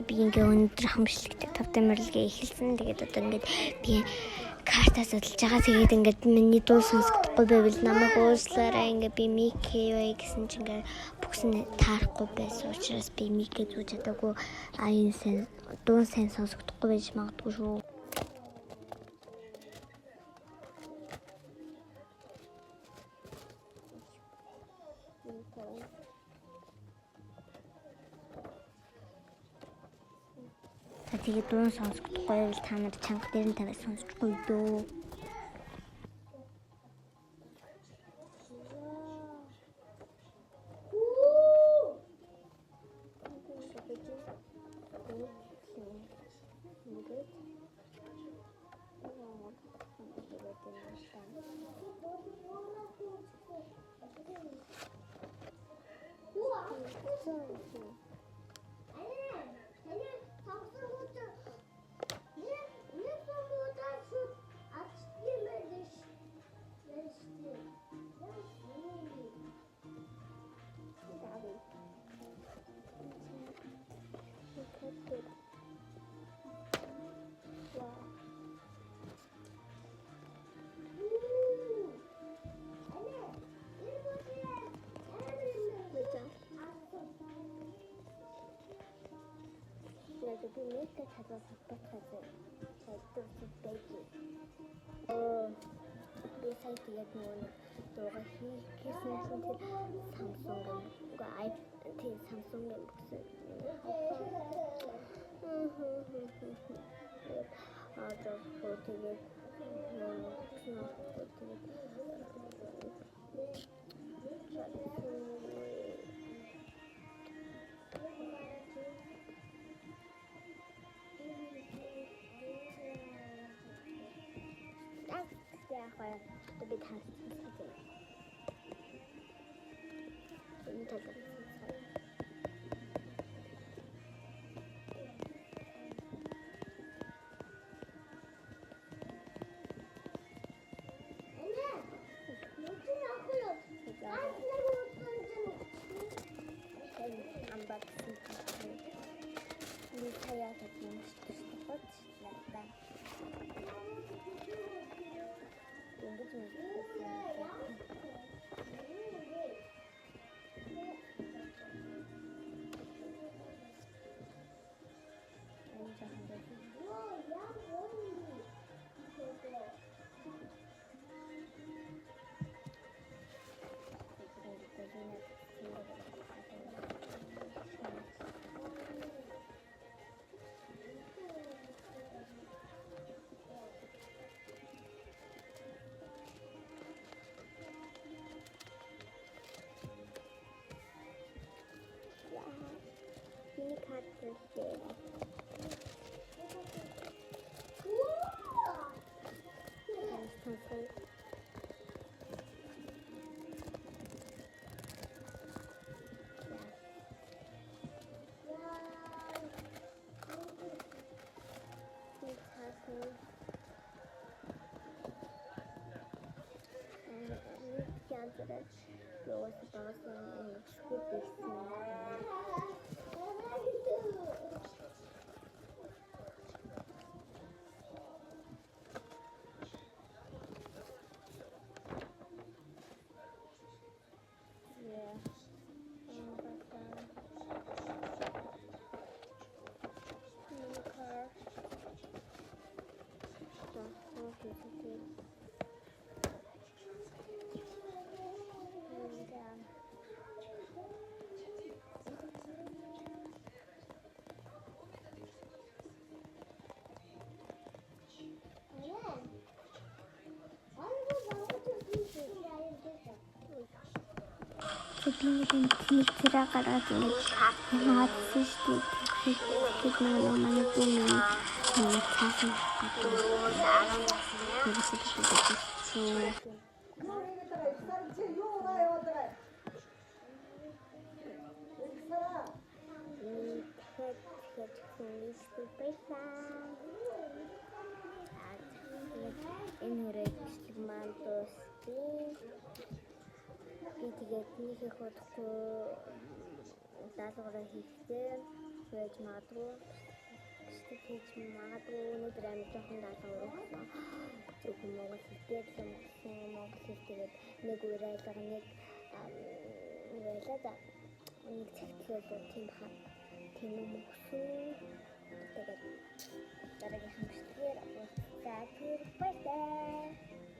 Би ингээ өндөр хамшигтай тавтай морилгээ эхэлсэн. Тэгээд одоо ингээд би картаа судалж байгаа. Тэгээд ингээд миний дуу сонсохдохгүй байвал намайг уушлаарай. Ингээ би Мики юу гэсэн чинь ингээ бүксэн таарахгүй байсан учраас би Мики зүүж чадаагүй. Энэ сайн дуу сайн сонсохдохгүй байж магадгүй шүү. Тэгээд дуу сонсохдохгүй байвал та нар чанга дээр нь тавиад сонсохгүй дөө. Би нэтэ чадвар татдаг би сая тэгээд нөгөө дуугаа хийсэн чинь тэр Samsung-ын бүксэн. Би тассан. Энэ талаар би нэг зэрэг гараад ингэж яаадсан шүү дээ. Тэгэхэд манай бүмэн цаасан тэгээд нэг их бодохгүй даалгавраа хийхдээ байж магадгүй хийж магадгүй өнөөдөр амар жоохон даалгавар өгсөн. Зөвхөн монгол хэлээр л өнгөрсөн. Монгол хэл тэгээд нэг урайлга нэг байлаа нэг цагтлал тийм хаа тийм юм өгсөн. Тэгээд дараагийн хамтлагаар уулзлаа. Тэр баярлалаа.